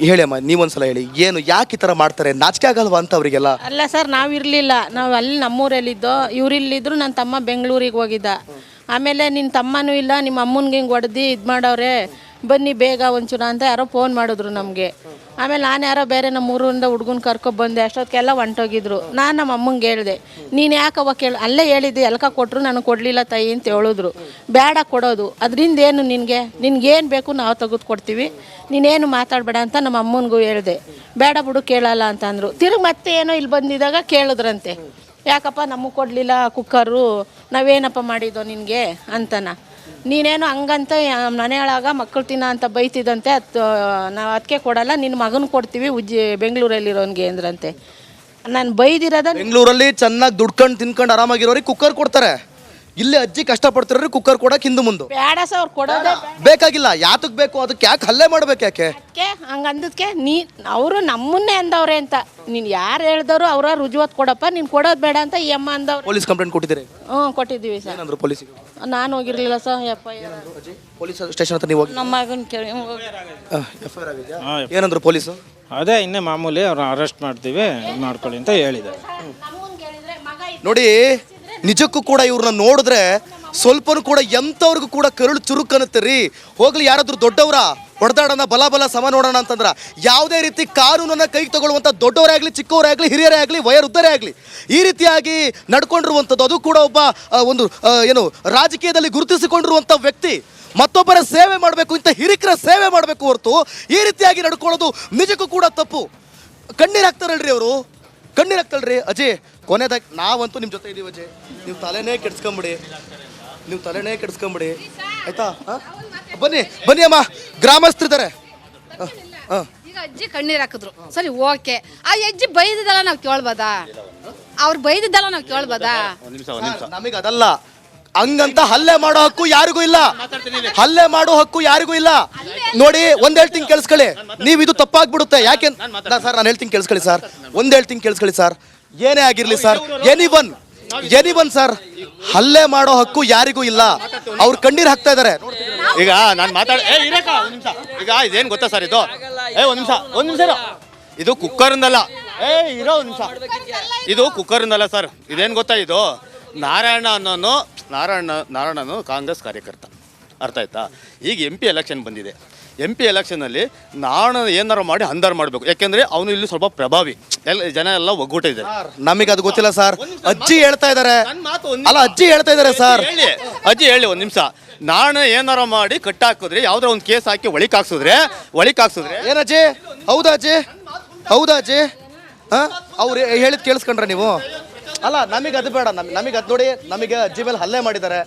ಹೇಳಿ ಅಮ್ಮ, ನೀವೊಂದ್ಸಲ ಹೇಳಿ, ಏನು ಯಾಕೆ ಈ ಥರ ಮಾಡ್ತಾರೆ, ನಾಚಿಕೆ ಆಗಲ್ವಾ ಅಂತ ಅವರಿಗೆಲ್ಲ? ಅಲ್ಲ ಸರ್, ನಾವಿರಲಿಲ್ಲ, ನಾವು ಅಲ್ಲಿ ನಮ್ಮೂರಲ್ಲಿದ್ದೋ, ಇವ್ರಿಲ್ಲಿದ್ರು. ನನ್ನ ತಮ್ಮ ಬೆಂಗಳೂರಿಗೆ ಹೋಗಿದ್ದ. ಆಮೇಲೆ ನಿನ್ನ ತಮ್ಮನೂ ಇಲ್ಲ, ನಿಮ್ಮ ಅಮ್ಮನಿಗೆ ಹಿಂಗೆ ಹೊಡೆದು ಇದು ಮಾಡವ್ರೆ, ಬನ್ನಿ ಬೇಗ ಒಂಚೂರು ಅಂತ ಯಾರೋ ಫೋನ್ ಮಾಡಿದ್ರು ನಮಗೆ. ಆಮೇಲೆ ನಾನು ಯಾರೋ ಬೇರೆ ನಮ್ಮ ಊರಿಂದ ಹುಡುಗನ ಕರ್ಕೊಬಂದೆ. ಅಷ್ಟೊತ್ತಿಗೆಲ್ಲ ಹೊಂಟೋಗಿದ್ರು. ನಾನು ನಮ್ಮ ಅಮ್ಮಂಗೆ ಹೇಳಿದೆ, ನೀನು ಯಾಕವ್ವ ಅಲ್ಲೇ ಹೇಳಿದ್ದೆ, ಎಲ್ಕ ಕೊಟ್ಟರು ನನಗೆ ಕೊಡಲಿಲ್ಲ ತಾಯಿ ಅಂತ ಹೇಳಿದ್ರು. ಬೇಡ ಕೊಡೋದು, ಅದರಿಂದ ಏನು ನಿನ್ಗೇನು ಬೇಕು ನಾವು ತೆಗೆದು ಕೊಡ್ತೀವಿ, ನೀನೇನು ಮಾತಾಡಬೇಡ ಅಂತ ನಮ್ಮ ಅಮ್ಮನಿಗೂ ಹೇಳಿದೆ. ಬೇಡ ಬಿಡು ಕೇಳಲ್ಲ ಅಂತಂದರು. ತಿರುಗಿ ಮತ್ತೆ ಏನೋ ಇಲ್ಲಿ ಬಂದಿದ್ದಾಗ ಕೇಳಿದ್ರಂತೆ, ಯಾಕಪ್ಪ ನಮಗೆ ಕೊಡಲಿಲ್ಲ ಕುಕ್ಕರು, ನಾವೇನಪ್ಪ ಮಾಡಿದ್ದೋ ನಿನಗೆ ಅಂತನ. ನೀನೇನು ಹಂಗಂತ ಮನೆಯೊಳಗ ಮಕ್ಕಳು ತಿನ್ನ ಅಂತ ಬೈತಿದ್ದಂತೆ, ನಾವು ಅದಕ್ಕೆ ಕೊಡಲ್ಲ, ನಿನ್ನ ಮಗನ ಕೊಡ್ತೀವಿ ಬೆಂಗಳೂರಲ್ಲಿರೋನ್ಗೆ ಅಂದ್ರಂತೆ. ನಾನು ಬೈದಿರೋದ ಬೆಂಗಳೂರಲ್ಲಿ ಚೆನ್ನಾಗಿ ದುಡ್ಕೊಂಡು ತಿನ್ಕೊಂಡು ಆರಾಮಾಗಿರೋರಿಗೆ ಕುಕ್ಕರ್ ಕೊಡ್ತಾರೆ. ಇಲ್ಲಿ ಅಜ್ಜಿ ಕಷ್ಟಪಡ್ತಿರೋರಿಗೆ ಕುಕ್ಕರ್ ಕೊಡಕ್ಕೆ ಹಿಂದೆ ಮುಂದೆ ಬೇಡ ಸರ್, ಅವ್ರು ಕೊಡೋದೇ ಬೇಕಾಗಿಲ್ಲ. ಯಾತಕ್ಕೆ ಬೇಕು, ಅದಕ್ಕೆ ಯಾಕೆ ಹಲ್ಲೆ ಮಾಡ್ಬೇಕು, ಯಾಕೆ ಅದಕ್ಕೆ ಹಂಗಂದಕ್ಕೆ ಅವರು ನಮ್ಮನ್ನೇ ಅಂದವ್ರೆ ಅಂತ. ನೀನು ಯಾರು ಹೇಳ್ದವ್ರು ಅವ್ರ ರುಜುವತ್ ಕೊಡಪ್ಪ, ನೀನು ಕೊಡೋದು ಬೇಡ ಅಂತ ಈ ಅಮ್ಮ ಅಂದವ್ರು. ಪೊಲೀಸ್ ಕಂಪ್ಲೇಂಟ್ ಕೊಟ್ಟಿದ್ದೀರಿ? ಕೊಟ್ಟಿದ್ದೀವಿ ಸರ್. ಏನಂದ್ರು ಪೊಲೀಸಿಗೆ? ನಾನು ಹೋಗಿರ್ಲಿಲ್ಲ ಸರ್. ಪೊಲೀಸ್ ಸ್ಟೇಷನ್ ಹತ್ರ ನೀವು ಹೋಗಿ ನಮ್ಮ ಮಗನ ಕೇಳಿ FIR ಆಗಿದೆಯಾ? ಏನಂದ್ರು ಪೊಲೀಸು? ಅದೇ ಇನ್ನೇ ಮಾಮೂಲಿ ಅವ್ರು ಅರೆಸ್ಟ್ ಮಾಡ್ತೀವಿ ಮಾಡ್ಕೊಳ್ಳಿ ಅಂತ ಹೇಳಿದ್ದಾರೆ. ನೋಡಿ, ನಿಜಕ್ಕೂ ಕೂಡ ಇವ್ರನ್ನ ನೋಡಿದ್ರೆ ಸ್ವಲ್ಪನೂ ಕೂಡ ಎಂಥವ್ರಿಗೂ ಕೂಡ ಕರುಳು ಚುರುಕು ಅನ್ನತ್ತೆ ರೀ. ಹೋಗ್ಲಿ, ಯಾರಾದ್ರೂ ದೊಡ್ಡವರ ಹೊಡೆದಾಡೋಣ, ಬಲ ಸಮ ನೋಡೋಣ ಅಂತಂದ್ರೆ ಯಾವುದೇ ರೀತಿ ಕಾನೂನನ್ನು ಕೈಗೆ ತಗೊಳ್ಳುವಂಥ ದೊಡ್ಡವರೇ ಆಗಲಿ, ಚಿಕ್ಕವರೇ ಆಗಲಿ, ಹಿರಿಯರೇ ಆಗಲಿ, ವಯೋವೃದ್ಧರೇ ಆಗಲಿ, ಈ ರೀತಿಯಾಗಿ ನಡ್ಕೊಂಡಿರುವಂಥದ್ದು, ಅದು ಕೂಡ ಒಬ್ಬ ಒಂದು ರಾಜಕೀಯದಲ್ಲಿ ಗುರುತಿಸಿಕೊಂಡಿರುವಂಥ ವ್ಯಕ್ತಿ ಮತ್ತೊಬ್ಬರ ಸೇವೆ ಮಾಡಬೇಕು, ಇಂಥ ಹಿರಿಕರ ಸೇವೆ ಮಾಡಬೇಕು ಹೊರತು ಈ ರೀತಿಯಾಗಿ ನಡ್ಕೊಳ್ಳೋದು ನಿಜಕ್ಕೂ ಕೂಡ ತಪ್ಪು. ಕಣ್ಣೀರು ಹಾಕ್ತಾರಲ್ರಿ ಅವರು, ಕಣ್ಣೀರು ಹಾಕ್ತಾಳ್ರಿ. ಅಜಯ್, ಕೊನೆದಾಗಿ ನಾವಂತೂ ನಿಮ್ಮ ಜೊತೆ ಇದೀವಿ ಅಜಯ್. ನೀವು ತಲೆನೇ ಕೆಡ್ಸ್ಕೊಂಬಿಡಿ, ಆಯ್ತಾ? ಬನ್ನಿ ಅಮ್ಮ, ಗ್ರಾಮಸ್ಥರಿದ್ದಾರೆ. ಈಗ ಅಜ್ಜಿ ಕಣ್ಣೀರು ಹಾಕಿದ್ರು, ಸರಿ ಓಕೆ. ಆ ಅಜ್ಜಿ ಬೈದಿದ್ದಲ್ಲ ನಾವು ಕೇಳ್ಬೋದಾ? ಅವ್ರು ಬೈದಿದ್ದಲ್ಲ ನಾವು ಕೇಳ್ಬೋದಾ? ನಮಗೆ ಅದಲ್ಲ, ಹಂಗಂತ ಹಲ್ಲೆ ಮಾಡೋ ಹಕ್ಕು ಯಾರಿಗೂ ಇಲ್ಲ. ಹಲ್ಲೆ ಮಾಡೋ ಹಕ್ಕು ಯಾರಿಗೂ ಇಲ್ಲ. ನೋಡಿ, ಒಂದ್ ಹೇಳ್ತೀನಿ ಕೇಳಿಸ್ಕೊಳ್ಳಿ, ನೀವು ಇದು ತಪ್ಪಾಗ್ಬಿಡುತ್ತೆ. ಯಾಕೆ ಸರ್, ನಾನು ಹೇಳ್ತೀನಿ ಕೇಳಿಸ್ಕೊಳ್ಳಿ ಸರ್, ಒಂದ್ ಹೇಳ್ತೀನಿ ಕೇಳಿಸ್ಕೊಳ್ಳಿ ಸರ್. ಏನೇ ಆಗಿರ್ಲಿ ಸರ್, ಎನಿವನ್ ಸರ್, ಹಲ್ಲೆ ಮಾಡೋ ಹಕ್ಕು ಯಾರಿಗೂ ಇಲ್ಲ. ಅವ್ರು ಕಣ್ಣೀರ್ ಹಾಕ್ತಾ ಇದಾರೆ. ಈಗ ನಾನು ಈಗ ಇದೇನ್ ಗೊತ್ತಾ ಸರ್, ಇದು ಒಂದ್ ನಿಮಿಷ ಇದು ಕುಕ್ಕರ್ಂದಲ್ಲ, ಇರೋ ಒಂದ್ ನಿಮಿಷ, ಇದು ಕುಕ್ಕರ್ಂದಲ್ಲ ಸರ್. ಇದೇನ್ ಗೊತ್ತಾ, ಇದು ನಾರಾಯಣನು ಕಾಂಗ್ರೆಸ್ ಕಾರ್ಯಕರ್ತ, ಅರ್ಥ ಆಯ್ತಾ? ಈಗ MP ಎಲೆಕ್ಷನ್ ಬಂದಿದೆ. MP ಎಲೆಕ್ಷನಲ್ಲಿ ಏನಾರು ಮಾಡಿ ಅಂದಾರು ಮಾಡಬೇಕು. ಯಾಕೆಂದ್ರೆ ಅವನು ಇಲ್ಲಿ ಸ್ವಲ್ಪ ಪ್ರಭಾವಿ, ಜನ ಎಲ್ಲ ಒಗ್ಗೂಟಿದ್ದಾರೆ. ನಮಗೆ ಅದು ಗೊತ್ತಿಲ್ಲ ಸರ್, ಅಜ್ಜಿ ಹೇಳ್ತಾ ಇದಾರೆ. ಅಲ್ಲ, ಅಜ್ಜಿ ಹೇಳ್ತಾ ಇದಾರೆ ಸರ್. ಅಜ್ಜಿ ಹೇಳಿ ಒಂದ್ ನಿಮಿಷ. ನಾನು ಏನಾರ ಮಾಡಿ ಕಟ್ಟಾಕಿದ್ರೆ, ಯಾವ್ದಾರ ಒಂದು ಕೇಸ್ ಹಾಕಿ ಒಳಿಕ್ ಹಾಕ್ಸಿದ್ರೆ ಏನಜ್ಜಿ? ಹೌದಾ ಅಜ್ಜಿ? ಅವ್ರು ಹೇಳಿದ್ ಕೇಳಿಸ್ಕೊಂಡ್ರೆ ನೀವು? ಅಲ್ಲ, ನಮಗೆ ಅದು ಬೇಡ. ನಮಗೆ ಅದು ನೋಡಿ, ನಮಗೆ ಅಜ್ಜಿ ಮೇಲೆ ಹಲ್ಲೆ ಮಾಡಿದ್ದಾರೆ.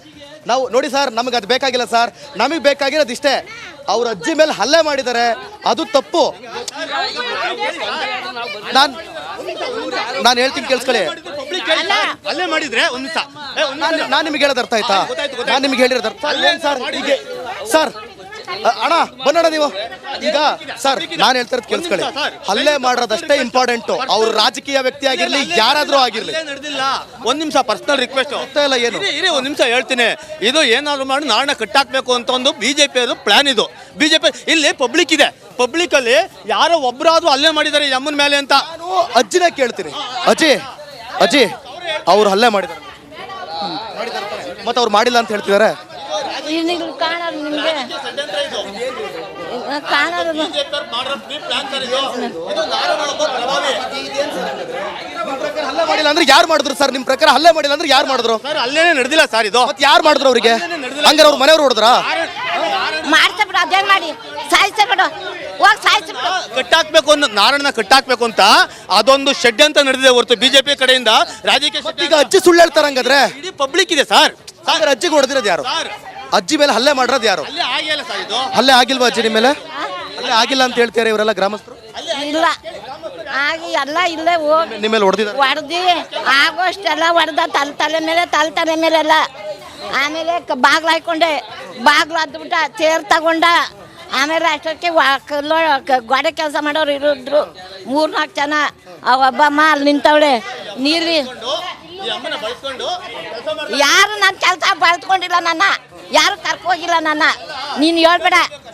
ನಾವು ನೋಡಿ ಸರ್, ನಮಗೆ ಅದು ಬೇಕಾಗಿಲ್ಲ ಸರ್. ನಮಗೆ ಬೇಕಾಗಿರೋದು ಇಷ್ಟೇ, ಅವ್ರ ಅಜ್ಜಿ ಮೇಲೆ ಹಲ್ಲೆ ಮಾಡಿದ್ದಾರೆ, ಅದು ತಪ್ಪು. ನಾನು ಹೇಳ್ತೀನಿ ಕೇಳಿಸ್ಕೊಳ್ಳಿ. ಅಲ್ಲೇ ಮಾಡಿದ್ರೆ ಒಂದ್ ನಿಮಿಷ, ನಾನು ನಿಮಗೆ ಹೇಳೋದು ಅರ್ಥ ಆಯ್ತಾ? ನಾನು ನಿಮಗೆ ಹೇಳಿರೋದು ಅರ್ಥ ಸರ್. ಈಗ ಸರ್, ಅಣ್ಣ ಬನ್ನೋಣ ನೀವು. ಈಗ ಸರ್, ನಾನು ಹೇಳ್ತಾ ಇರೋದು ಕೇಳಿಸ್ಕೊಳ್ಳಿ. ಹಲ್ಲೆ ಮಾಡೋದಷ್ಟೇ ಇಂಪಾರ್ಟೆಂಟು. ಅವ್ರು ರಾಜಕೀಯ ವ್ಯಕ್ತಿ ಆಗಿರ್ಲಿ, ಯಾರಾದ್ರೂ ಆಗಿರ್ಲಿ. ಒಂದ್ ನಿಮಿಷ, ಪರ್ಸನಲ್ ರಿಕ್ವೆಸ್ಟ್ ಇಲ್ಲ. ಏನು ಒಂದ್ ನಿಮಿಷ ಹೇಳ್ತೀನಿ. ಇದು ಏನಾದ್ರು ಮಾಡಿ ನಾಳೆ ಕಟ್ಟಾಕ್ಬೇಕು ಅಂತ ಒಂದು BJP ಪ್ಲಾನ್. ಇದು BJP ಇಲ್ಲಿ ಪಬ್ಲಿಕ್ ಇದೆ, ಪಬ್ಲಿಕ್ ಅಲ್ಲಿ ಯಾರೋ ಒಬ್ಬರಾದ್ರೂ ಹಲ್ಲೆ ಮಾಡಿದ್ದಾರೆ ಈ ಅಮ್ಮನ ಮೇಲೆ ಅಂತ. ನಾನು ಅಜ್ಜಿನ ಕೇಳ್ತೀನಿ. ಅಜ್ಜಿ ಅವ್ರು ಹಲ್ಲೆ ಮಾಡಿದ್ದಾರೆ, ಮತ್ತೆ ಅವ್ರು ಮಾಡಿಲ್ಲ ಅಂತ ಹೇಳ್ತಿದ್ದಾರೆ. ಕಾಣೋದು ನಿಮಗೆ ಕಾಣೋದು ಹಲ್ಲೆ ಮಾಡಿಲ್ಲ ಅಂದ್ರೆ ಯಾರು ಮಾಡಿದ್ರು ಸರ್? ನಿಮ್ ಪ್ರಕಾರ ಹಲ್ಲೆ ಮಾಡಿಲ್ಲ ಅಂದ್ರೆ ಯಾರು ಮಾಡಿದ್ರು? ಅಲ್ಲೇನೆ ನಡೆದಿಲ್ಲ ಸರ್. ಇದು ಮತ್ತೆ ಯಾರು ಮಾಡಿದ್ರು ಅವ್ರಿಗೆ? ಹಂಗಾರೆ ಅವ್ರ ಮನೆಯವ್ರು ಹೊಡೆದ್ರ? ಮಾಡ್ಸಬಿಡು, ಅದೇ ಮಾಡಿ ಸಾಯಿಸಬಿಡು, ಹೋಗಿ ಸಾಯಿಸಬಿಡು. ಕಟ್ಟಾಕ್ಬೇಕು ಅಂತ, ನಾರಾಯಣನ ಕಟ್ಟಾಕ್ಬೇಕು ಅಂತ ಅದೊಂದು ಶೆಡ್ ಅಂತ ನಡೆದಿದೆ ಹೊರತು BJP ಕಡೆಯಿಂದ ರಾಜಕೀಯ. ಈಗ ಅಜ್ಜಿ ಸುಳ್ಳು ಹೇಳ್ತಾರ ಹಂಗಾದ್ರೆ? ಇಡೀ ಪಬ್ಲಿಕ್ ಇದೆ ಸರ್. ಅಜ್ಜಿಗೆ ಹೊಡೆದಿರೋದು ಯಾರು? ಅಜ್ಜಿ ಮೇಲೆ ಹಲ್ಲೆ ಮಾಡಿರೋದು ಯಾರು? ಹಲ್ಲೆ ಆಗಿಲ್ವಾ ಅಜ್ಜಿ ನಿಮ್ಮ ಮೇಲೆ? ಹಲ್ಲೆ ಆಗಿಲ್ಲ ಅಂತ ಹೇಳ್ತಾರೆ ಇವರೆಲ್ಲ ಗ್ರಾಮಸ್ಥರು. ಇಲ್ಲ ಆಗಿ ಎಲ್ಲ ಇಲ್ಲೇ ಹೋಗಿ ನಿಮ್ಮ ಮೇಲೆ ಹೊಡೆದಿದ್ದಾರೆ? ಹೊಡೆದಿ ಆಗೋಷ್ಟೆಲ್ಲ ಹೊಡೆದ ತಲೆ ಮೇಲೆಲ್ಲ. ಆಮೇಲೆ ಬಾಗ್ಲು ಹಾಕೊಂಡೆ, ಬಾಗ್ಲು ಹದ್ಬಿಟ್ಟ, ಚೇರ್ ತಗೊಂಡ. ಆಮೇಲೆ ಅಷ್ಟಕ್ಕೆ ಗೋಡೆ ಕೆಲಸ ಮಾಡೋರು ಇರಿದ್ರು 3-4 ಜನ. ಒಬ್ಬಮ್ಮ ಅಲ್ಲಿ ನಿಂತವಳೆ ನೀರಿ. ಯಾರು ನನ್ನ ಕೆಲಸ ಬಳಸ್ಕೊಂಡಿಲ್ಲ, ನನ್ನ ಯಾರು ಕರ್ಕೋಗಿಲ್ಲ. ನನ್ನ ನೀನು ಹೇಳ್ಬೇಡ.